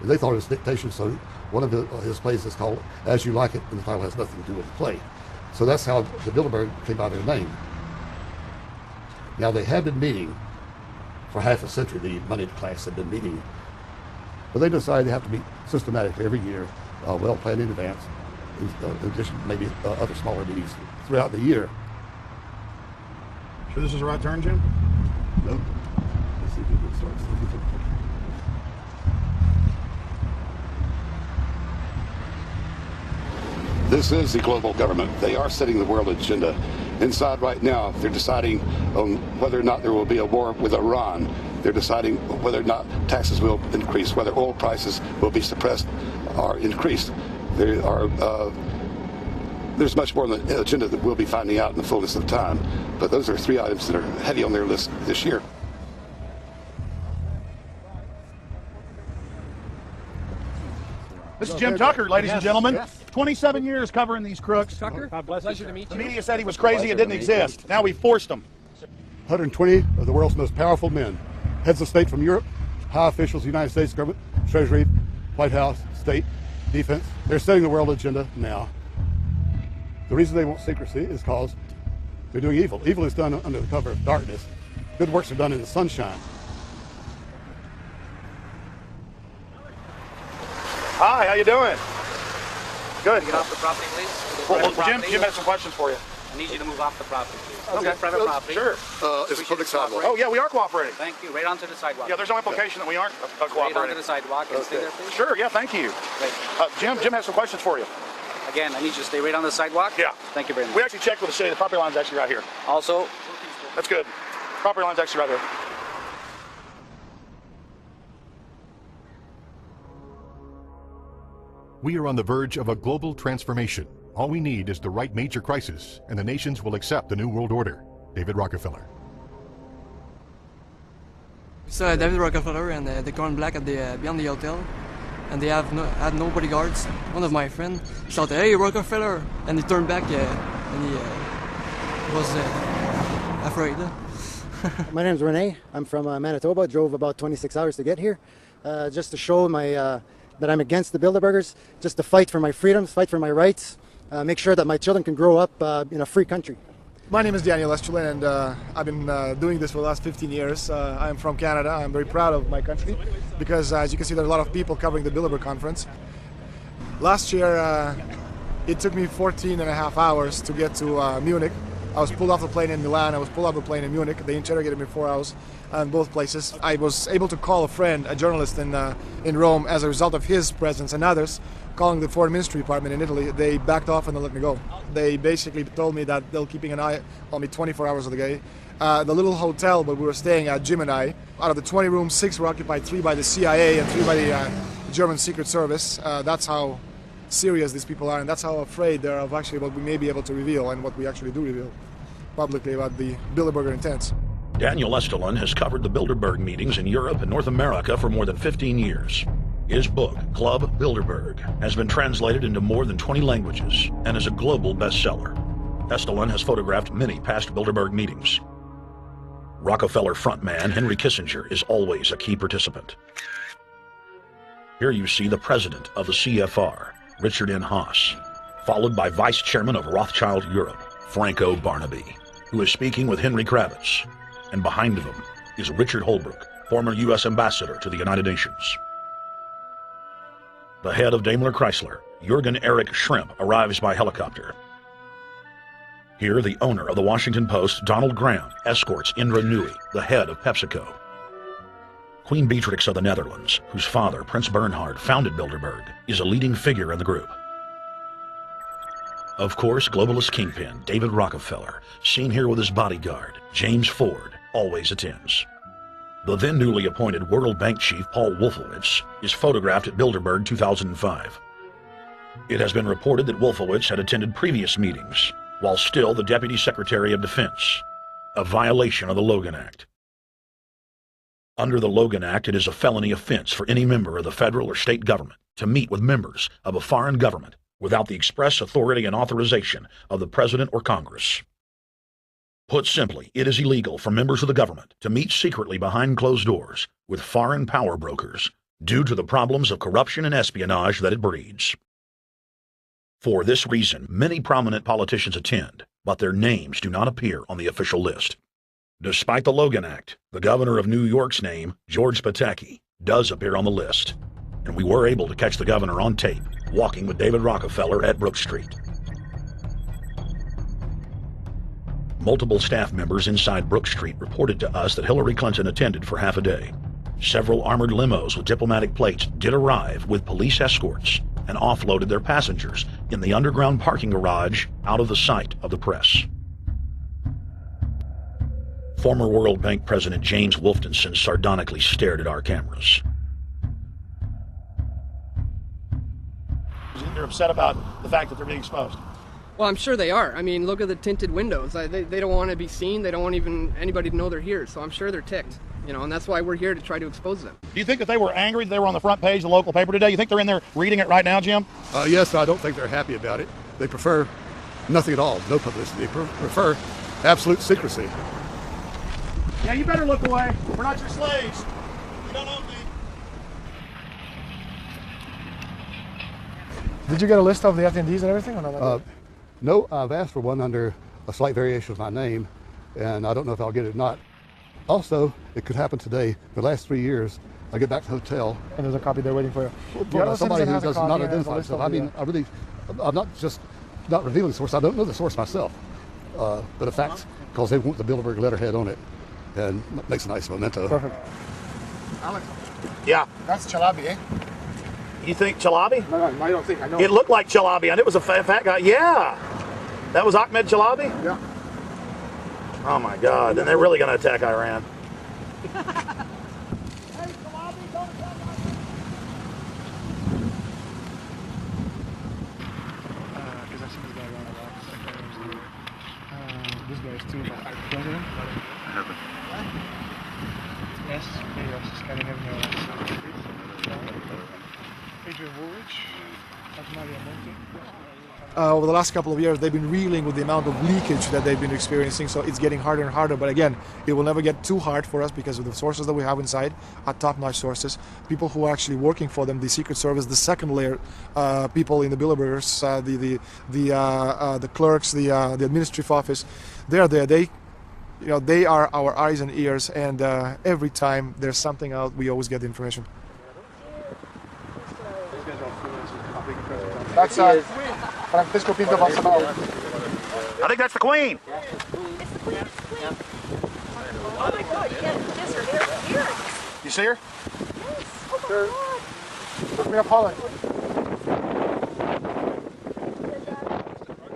And they thought it was dictation, so one of his plays is called As You Like It, and the title has nothing to do with the play. So that's how the Bilderberg came by their name. Now, they had been meeting for half a century. The moneyed class had been meeting, but they decided they have to meet systematically every year, well planned in advance, in addition to maybe other smaller meetings throughout the year. Sure this is the right turn, Jim? No. Let's see if it starts. This is the global government. They are setting the world agenda. Inside right now, they're deciding on whether or not there will be a war with Iran. They're deciding whether or not taxes will increase, whether oil prices will be suppressed or increased. There's much more on the agenda that we'll be finding out in the fullness of time. But those are three items that are heavy on their list this year. This is Jim Tucker, ladies and gentlemen. Yes. 27 years covering these crooks. Tucker, pleasure to meet The you. media said he was crazy, it didn't exist. Now we forced him. 120 of the world's most powerful men, heads of state from Europe, high officials, United States government, Treasury, White House, state, defense. They're setting the world agenda now. The reason they want secrecy is because they're doing evil. Evil is done under the cover of darkness. Good works are done in the sunshine. Hi, how you doing? Good. Get off the property, please. Well, Private Jim has some questions for you. I need you to move off the property, please. Okay. This is private property. Sure. It's a public sidewalk. Oh, yeah, we are cooperating. Thank you. Right onto the sidewalk. Yeah, there's no implication that we aren't Right onto cooperating. the sidewalk and stay there, please. Sure, yeah, thank you. Great. Jim has some questions for you. Again, I need you to stay right on the sidewalk. Yeah. Thank you very much. We actually checked with the city. The property line's actually right here. Also, That's good. Property line's actually right here. We are on the verge of a global transformation. All we need is the right major crisis, and the nations will accept the New World Order. David Rockefeller. It's David Rockefeller, and they're going black at the beyond the hotel, and they had no bodyguards. One of my friends shouted, "Hey, Rockefeller!" and he turned back, and he was afraid. My name is Rene. I'm from Manitoba. Drove about 26 hours to get here, just to show my that I'm against the Bilderbergers, just to fight for my freedoms, fight for my rights, make sure that my children can grow up in a free country. My name is Daniel Estrelin, and I've been doing this for the last 15 years. I'm from Canada. I'm very proud of my country because, as you can see, there are a lot of people covering the Bilderberg conference. Last year, it took me 14 and a half hours to get to Munich. I was pulled off the plane in Milan. I was pulled off the plane in Munich. They interrogated me 4 hours in both places. I was able to call a friend, a journalist in Rome, as a result of his presence and others. Calling the Foreign Ministry Department in Italy, they backed off and they let me go. They basically told me that they'll keeping an eye on me 24 hours of the day. The little hotel where we were staying at, Jim and I, out of the 20 rooms, 6 were occupied, 3 by the CIA and 3 by the German Secret Service. That's how serious these people are, and that's how afraid they are of actually what we may be able to reveal and what we actually do reveal publicly about the Bilderberger intents. Daniel Estrelin has covered the Bilderberg meetings in Europe and North America for more than 15 years. His book, Club Bilderberg, has been translated into more than 20 languages and is a global bestseller. Estrelin has photographed many past Bilderberg meetings. Rockefeller frontman Henry Kissinger is always a key participant. Here you see the president of the CFR, Richard N. Haas, followed by Vice Chairman of Rothschild Europe, Franco Barnaby, who is speaking with Henry Kravitz, and behind him is Richard Holbrooke, former U.S. Ambassador to the United Nations. The head of Daimler Chrysler, Jürgen Erich Schrimp, arrives by helicopter. Here, the owner of the Washington Post, Donald Graham, escorts Indra Nooyi, the head of PepsiCo. Queen Beatrix of the Netherlands, whose father, Prince Bernhard, founded Bilderberg, is a leading figure in the group. Of course, globalist kingpin David Rockefeller, seen here with his bodyguard, James Ford, always attends. The then newly appointed World Bank chief Paul Wolfowitz is photographed at Bilderberg 2005. It has been reported that Wolfowitz had attended previous meetings, while still the Deputy Secretary of Defense, a violation of the Logan Act. Under the Logan Act, it is a felony offense for any member of the federal or state government to meet with members of a foreign government without the express authority and authorization of the President or Congress. Put simply, it is illegal for members of the government to meet secretly behind closed doors with foreign power brokers due to the problems of corruption and espionage that it breeds. For this reason, many prominent politicians attend, but their names do not appear on the official list. Despite the Logan Act, the governor of New York's name, George Pataki, does appear on the list, and we were able to catch the governor on tape walking with David Rockefeller at Brook Street. Multiple staff members inside Brook Street reported to us that Hillary Clinton attended for half a day. Several armored limos with diplomatic plates did arrive with police escorts and offloaded their passengers in the underground parking garage out of the sight of the press. Former World Bank President James Wolfensohn sardonically stared at our cameras. They're upset about the fact that they're being exposed. Well, I'm sure they are. I mean, look at the tinted windows. They don't want to be seen. They don't want even anybody to know they're here. So I'm sure they're ticked, you know, and that's why we're here to try to expose them. Do you think that they were angry that they were on the front page of the local paper today? You think they're in there reading it right now, Jim? Yes, I don't think they're happy about it. They prefer nothing at all, no publicity. They prefer absolute secrecy. Yeah, you better look away. We're not your slaves. You don't own me. Did you get a list of the attendees and everything, or not? No, I've asked for one under a slight variation of my name, and I don't know if I'll get it or not. Also, it could happen today. For the last 3 years, I get back to the hotel. And there's a copy there waiting for you. Well, somebody who does not identify himself. I mean, I'm not just not revealing the source. I don't know the source myself. But the facts, because they want the Bilderberg letterhead on it, and makes a nice memento. Perfect. Alex. Yeah. That's Chalabi, eh? You think Chalabi? No, I don't think. I know. It looked like Chalabi, and it was a fat guy. Yeah. That was Ahmed Chalabi? Yeah. Oh my God. Then they're really going to attack Iran. This guy is too president. Yes, just kind of Adrian Woolrich, over the last couple of years, they've been reeling with the amount of leakage that they've been experiencing, so it's getting harder and harder. But again, it will never get too hard for us because of the sources that we have inside are top-notch sources. People who are actually working for them, the Secret Service, the second layer, people in the Bilderbergers, the clerks, the administrative office, they're there. They are our eyes and ears, and every time there's something out, we always get the information. That's Francisco Pinto Balsamao. I think that's the Queen. It's the Queen. Oh my God, yes, her here. You see her? Yes. Oh my God. Queen of Holland.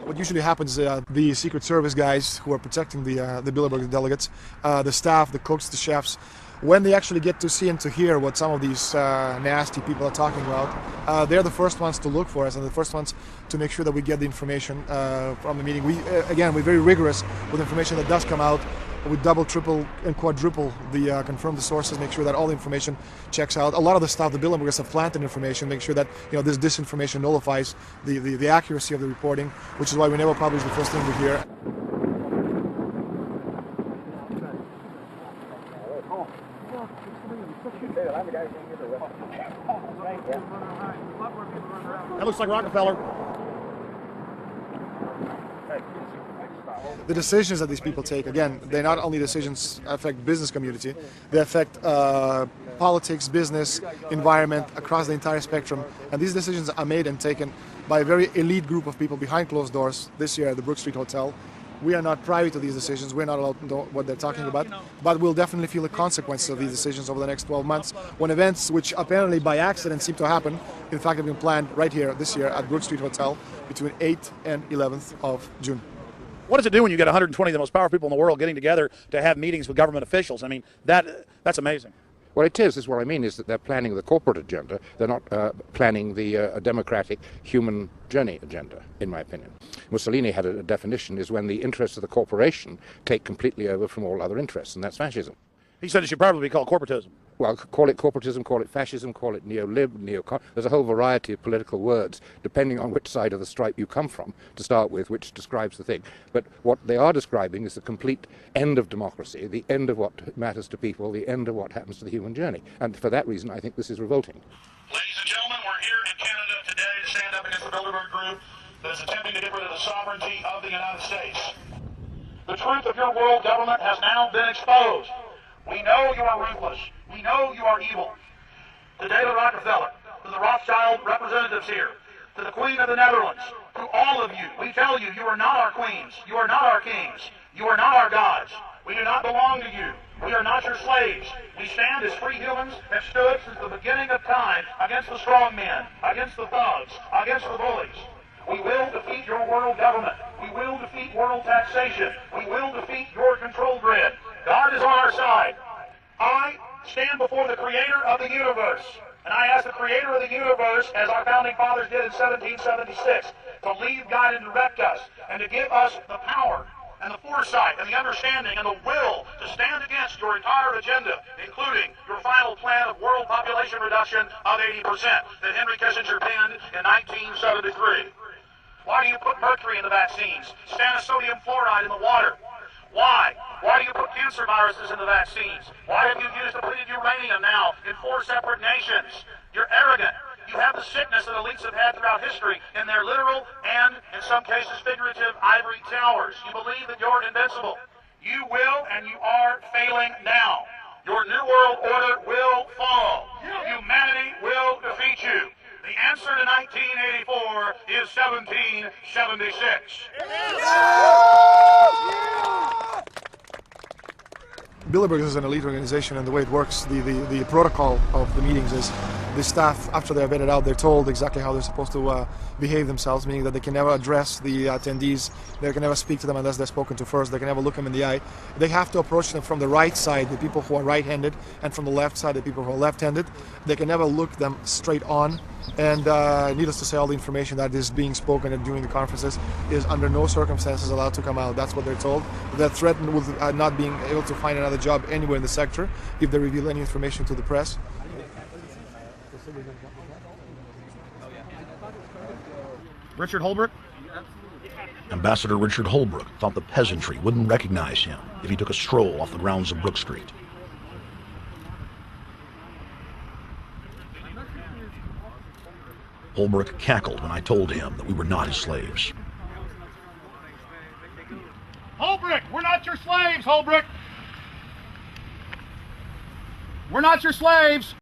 What usually happens is the Secret Service guys who are protecting the Bilderberg delegates, the staff, the cooks, the chefs, when they actually get to see and to hear what some of these nasty people are talking about, they're the first ones to look for us and the first ones to make sure that we get the information from the meeting. We're very rigorous with information that does come out. We double, triple, and quadruple the confirm the sources, make sure that all the information checks out. A lot of the stuff, the Bilderbergers have planted information, make sure that this disinformation nullifies the accuracy of the reporting, which is why we never publish the first thing we hear. That looks like Rockefeller. The decisions that these people take, again, they not only decisions affect business community, they affect politics, business, environment, across the entire spectrum. And these decisions are made and taken by a very elite group of people behind closed doors this year at the Brook Street Hotel. We are not privy to these decisions. We're not allowed to know what they're talking about. But we'll definitely feel the consequences of these decisions over the next 12 months when events which apparently by accident seem to happen, in fact, have been planned right here this year at Brook Street Hotel between 8th and 11th of June. What does it do when you get 120 of the most powerful people in the world getting together to have meetings with government officials? I mean, that's amazing. Well, it is what I mean is that they're planning the corporate agenda. They're not planning the democratic human journey agenda, in my opinion. Mussolini had a definition, is when the interests of the corporation take completely over from all other interests, and that's fascism. He said it should probably be called corporatism. well, call it corporatism, call it fascism, call it neo-lib, neo-con. There's a whole variety of political words, depending on which side of the stripe you come from, to start with, which describes the thing. But what they are describing is the complete end of democracy, the end of what matters to people, the end of what happens to the human journey. And for that reason, I think this is revolting. Ladies and gentlemen, we're here in Canada today to stand up against the Bilderberg Group that is attempting to get rid of the sovereignty of the United States. The truth of your world government has now been exposed. We know you are ruthless. We know you are evil. To David Rockefeller, to the Rothschild representatives here, to the Queen of the Netherlands, to all of you, we tell you, you are not our queens. You are not our kings. You are not our gods. We do not belong to you. We are not your slaves. We stand as free humans, have stood since the beginning of time against the strong men, against the thugs, against the bullies. We will defeat your world government. We will defeat world taxation. We will defeat your control grid. God is on our side. I stand before the creator of the universe, and I ask the creator of the universe, as our founding fathers did in 1776, to lead, guide, and direct us, and to give us the power and the foresight and the understanding and the will to stand against your entire agenda, including your final plan of world population reduction of 80% that Henry Kissinger penned in 1973. Why do you put mercury in the vaccines? Sodium fluoride in the water? Why? Why do you put cancer viruses in the vaccines? Why have you used depleted uranium now in 4 separate nations? You're arrogant. You have the sickness that elites have had throughout history in their literal and, in some cases, figurative ivory towers. You believe that you're invincible. You will and you are failing now. Your New World Order will fall. Humanity will defeat you. The answer to 1984 is 1776. Bilderberg is an elite organization, and the way it works, the protocol of the meetings is the staff, after they're vetted out, they're told exactly how they're supposed to behave themselves, meaning that they can never address the attendees, they can never speak to them unless they're spoken to first, they can never look them in the eye. They have to approach them from the right side, the people who are right-handed, and from the left side, the people who are left-handed. They can never look them straight on, and needless to say, all the information that is being spoken during the conferences is under no circumstances allowed to come out. That's what they're told. They're threatened with not being able to find another job anywhere in the sector if they reveal any information to the press. Richard Holbrooke? Ambassador Richard Holbrooke thought the peasantry wouldn't recognize him if he took a stroll off the grounds of Brook Street. Holbrooke cackled when I told him that we were not his slaves. Holbrooke, we're not your slaves, Holbrooke! We're not your slaves!